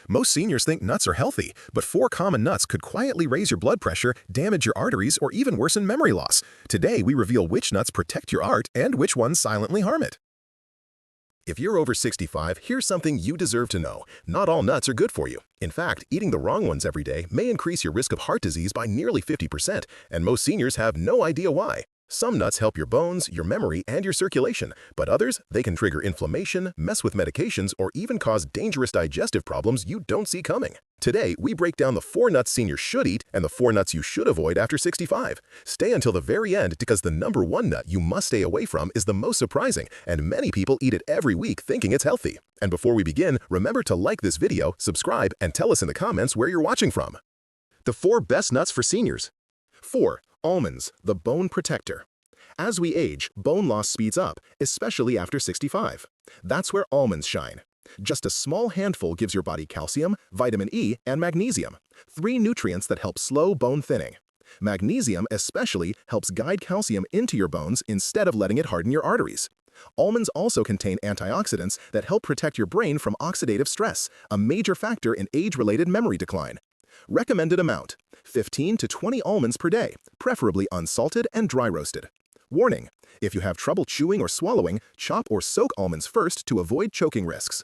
Most seniors think nuts are healthy, but 4 common nuts could quietly raise your blood pressure, damage your arteries, or even worsen memory loss. Today, we reveal which nuts protect your heart and which ones silently harm it. If you're over 65, here's something you deserve to know. Not all nuts are good for you. In fact, eating the wrong ones every day may increase your risk of heart disease by nearly 50%, and most seniors have no idea why. Some nuts help your bones, your memory, and your circulation, but others, they can trigger inflammation, mess with medications, or even cause dangerous digestive problems you don't see coming. Today, we break down the 4 nuts seniors should eat and the 4 nuts you should avoid after 65. Stay until the very end because the number 1 nut you must stay away from is the most surprising, and many people eat it every week thinking it's healthy. And before we begin, remember to like this video, subscribe, and tell us in the comments where you're watching from. The 4 best nuts for seniors. 4. Almonds, the bone protector. As we age, bone loss speeds up, especially after 65. That's where almonds shine. Just a small handful gives your body calcium, vitamin E, and magnesium, 3 nutrients that help slow bone thinning. Magnesium especially helps guide calcium into your bones instead of letting it harden your arteries. Almonds also contain antioxidants that help protect your brain from oxidative stress, a major factor in age-related memory decline. Recommended amount: 15 to 20 almonds per day, preferably unsalted and dry roasted. Warning: if you have trouble chewing or swallowing, chop or soak almonds first to avoid choking risks.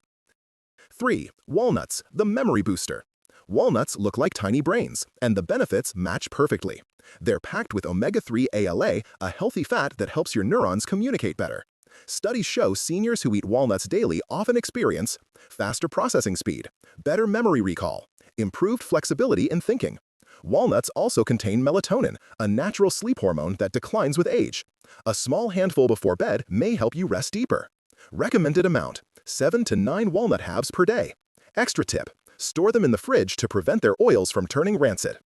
3. Walnuts, the memory booster. Walnuts look like tiny brains, and the benefits match perfectly. They're packed with omega-3 ALA, a healthy fat that helps your neurons communicate better. Studies show seniors who eat walnuts daily often experience faster processing speed, better memory recall, improved flexibility in thinking. Walnuts also contain melatonin, a natural sleep hormone that declines with age. A small handful before bed may help you rest deeper. Recommended amount: 7 to 9 walnut halves per day. Extra tip: store them in the fridge to prevent their oils from turning rancid.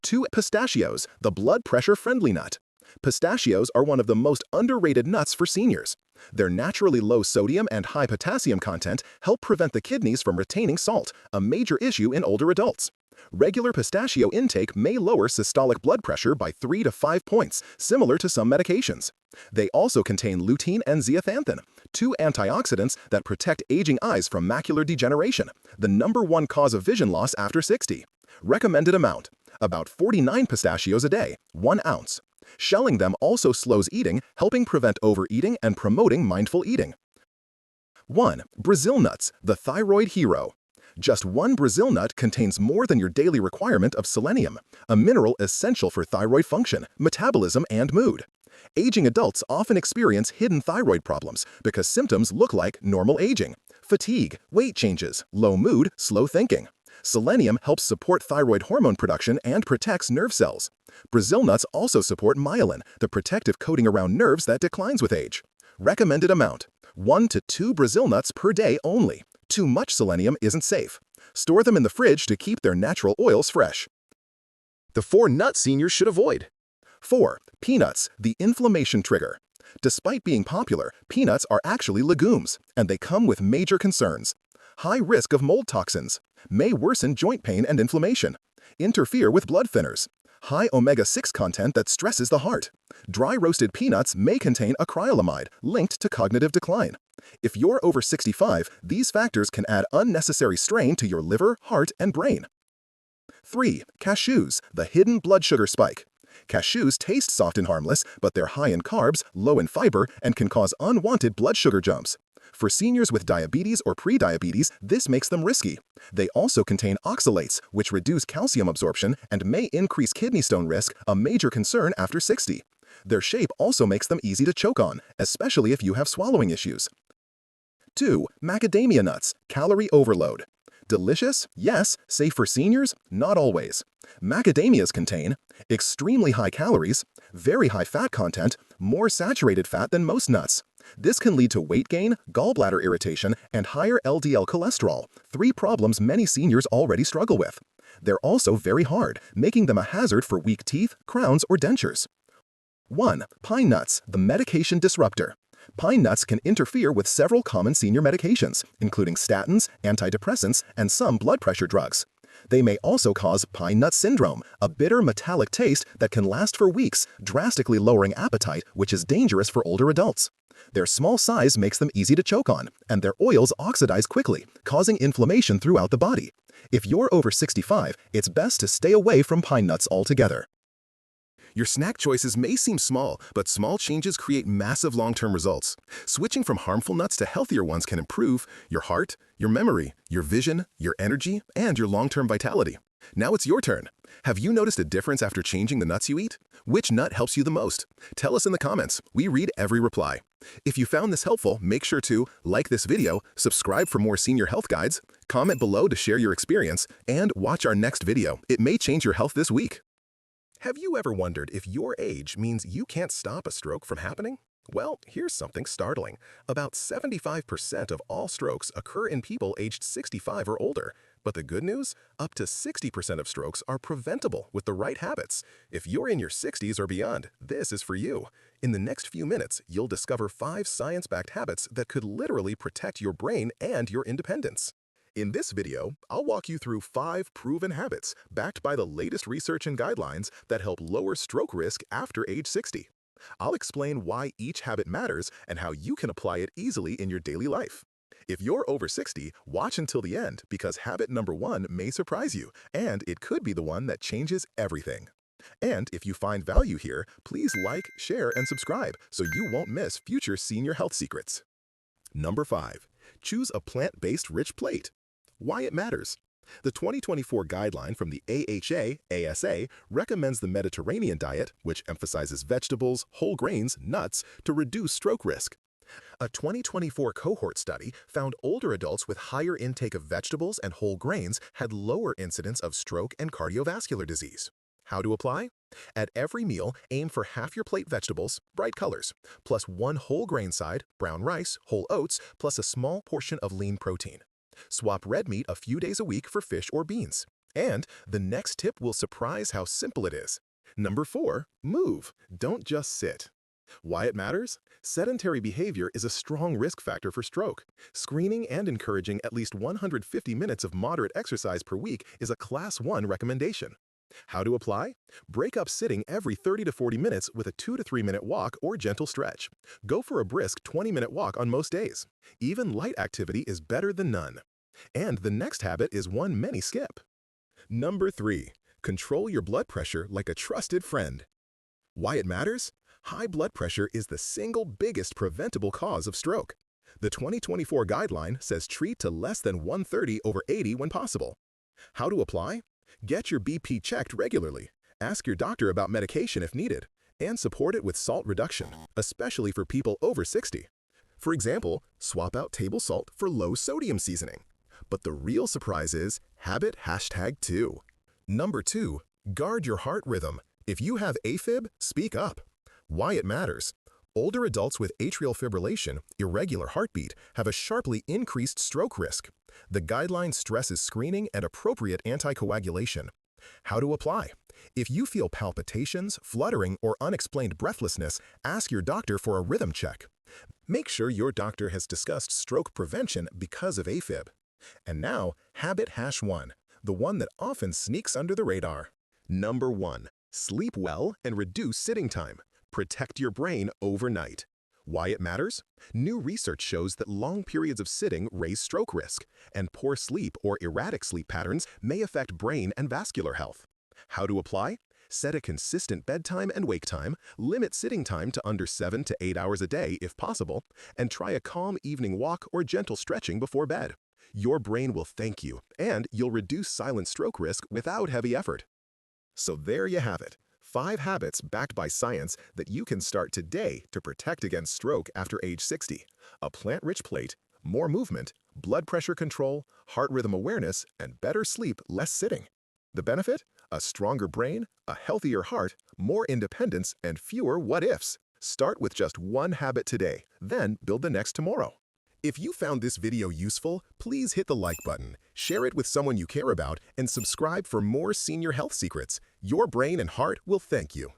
2. Pistachios, the blood pressure-friendly nut. Pistachios are one of the most underrated nuts for seniors. Their naturally low sodium and high potassium content help prevent the kidneys from retaining salt, a major issue in older adults. Regular pistachio intake may lower systolic blood pressure by 3 to 5 points, similar to some medications. They also contain lutein and zeaxanthin, 2 antioxidants that protect aging eyes from macular degeneration, the #1 cause of vision loss after 60. Recommended amount: about 49 pistachios a day, 1 ounce. Shelling them also slows eating, helping prevent overeating and promoting mindful eating. 1. Brazil nuts, the thyroid hero. Just 1 Brazil nut contains more than your daily requirement of selenium, a mineral essential for thyroid function, metabolism, and mood. Aging adults often experience hidden thyroid problems because symptoms look like normal aging: fatigue, weight changes, low mood, slow thinking. Selenium helps support thyroid hormone production and protects nerve cells. Brazil nuts also support myelin, the protective coating around nerves that declines with age. Recommended amount: 1 to 2 Brazil nuts per day only. Too much selenium isn't safe. Store them in the fridge to keep their natural oils fresh. The 4 nuts seniors should avoid. 4. Peanuts, the inflammation trigger. Despite being popular, peanuts are actually legumes, and they come with major concerns. High risk of mold toxins, may worsen joint pain and inflammation, interfere with blood thinners, high omega-6 content that stresses the heart. Dry roasted peanuts may contain acrylamide, linked to cognitive decline. If you're over 65, these factors can add unnecessary strain to your liver, heart, and brain. 3. Cashews, the hidden blood sugar spike. Cashews taste soft and harmless, but they're high in carbs, low in fiber, and can cause unwanted blood sugar jumps. For seniors with diabetes or prediabetes, this makes them risky. They also contain oxalates, which reduce calcium absorption and may increase kidney stone risk, a major concern after 60. Their shape also makes them easy to choke on, especially if you have swallowing issues. 2. Macadamia nuts, calorie overload. Delicious? Yes. Safe for seniors? Not always. Macadamias contain extremely high calories, very high fat content, more saturated fat than most nuts. This can lead to weight gain, gallbladder irritation, and higher LDL cholesterol, 3 problems many seniors already struggle with. They're also very hard, making them a hazard for weak teeth, crowns, or dentures. 1. Pine nuts, the medication disruptor. Pine nuts can interfere with several common senior medications, including statins, antidepressants, and some blood pressure drugs. They may also cause pine nut syndrome, a bitter metallic taste that can last for weeks, drastically lowering appetite, which is dangerous for older adults. Their small size makes them easy to choke on, and their oils oxidize quickly, causing inflammation throughout the body. If you're over 65, it's best to stay away from pine nuts altogether. Your snack choices may seem small, but small changes create massive long-term results. Switching from harmful nuts to healthier ones can improve your heart, your memory, your vision, your energy, and your long-term vitality. Now it's your turn. Have you noticed a difference after changing the nuts you eat? Which nut helps you the most? Tell us in the comments. We read every reply. If you found this helpful, make sure to like this video, subscribe for more senior health guides, comment below to share your experience, and watch our next video. It may change your health this week. Have you ever wondered if your age means you can't stop a stroke from happening? Well, here's something startling. About 75% of all strokes occur in people aged 65 or older. But the good news? Up to 60% of strokes are preventable with the right habits. If you're in your 60s or beyond, this is for you. In the next few minutes, you'll discover 5 science-backed habits that could literally protect your brain and your independence. In this video, I'll walk you through 5 proven habits backed by the latest research and guidelines that help lower stroke risk after age 60. I'll explain why each habit matters and how you can apply it easily in your daily life. If you're over 60, watch until the end because habit number 1 may surprise you, and it could be the one that changes everything. And if you find value here, please like, share, and subscribe so you won't miss future senior health secrets. Number 5. Choose a plant-based rich plate. Why it matters. The 2024 guideline from the AHA-ASA recommends the Mediterranean diet, which emphasizes vegetables, whole grains, nuts, to reduce stroke risk. A 2024 cohort study found older adults with higher intake of vegetables and whole grains had lower incidence of stroke and cardiovascular disease. How to apply? At every meal, aim for half your plate vegetables, bright colors, plus 1 whole grain side, brown rice, whole oats, plus a small portion of lean protein. Swap red meat a few days a week for fish or beans. And the next tip will surprise how simple it is. Number 4, move. Don't just sit. Why it matters? Sedentary behavior is a strong risk factor for stroke. Screening and encouraging at least 150 minutes of moderate exercise per week is a Class 1 recommendation. How to apply? Break up sitting every 30 to 40 minutes with a 2 to 3 minute walk or gentle stretch. Go for a brisk 20-minute walk on most days. Even light activity is better than none. And the next habit is one many skip. Number 3. Control your blood pressure like a trusted friend. Why it matters? High blood pressure is the single biggest preventable cause of stroke. The 2024 guideline says treat to less than 130/80 when possible. How to apply? Get your BP checked regularly. Ask your doctor about medication if needed, and support it with salt reduction, especially for people over 60. For example, swap out table salt for low sodium seasoning. But the real surprise is habit #2. Number 2, guard your heart rhythm. If you have AFib, speak up. Why it matters. Older adults with atrial fibrillation, irregular heartbeat, have a sharply increased stroke risk. The guideline stresses screening and appropriate anticoagulation. How to apply? If you feel palpitations, fluttering, or unexplained breathlessness, ask your doctor for a rhythm check. Make sure your doctor has discussed stroke prevention because of AFib. And now, habit #1, the one that often sneaks under the radar. Number 1, sleep well and reduce sitting time. Protect your brain overnight. Why it matters? New research shows that long periods of sitting raise stroke risk, and poor sleep or erratic sleep patterns may affect brain and vascular health. How to apply? Set a consistent bedtime and wake time, limit sitting time to under 7 to 8 hours a day if possible, and try a calm evening walk or gentle stretching before bed. Your brain will thank you, and you'll reduce silent stroke risk without heavy effort. So there you have it. 5 habits backed by science that you can start today to protect against stroke after age 60. A plant-rich plate, more movement, blood pressure control, heart rhythm awareness, and better sleep, less sitting. The benefit? A stronger brain, a healthier heart, more independence, and fewer what-ifs. Start with just 1 habit today, then build the next tomorrow. If you found this video useful, please hit the like button, share it with someone you care about, and subscribe for more senior health secrets. Your brain and heart will thank you.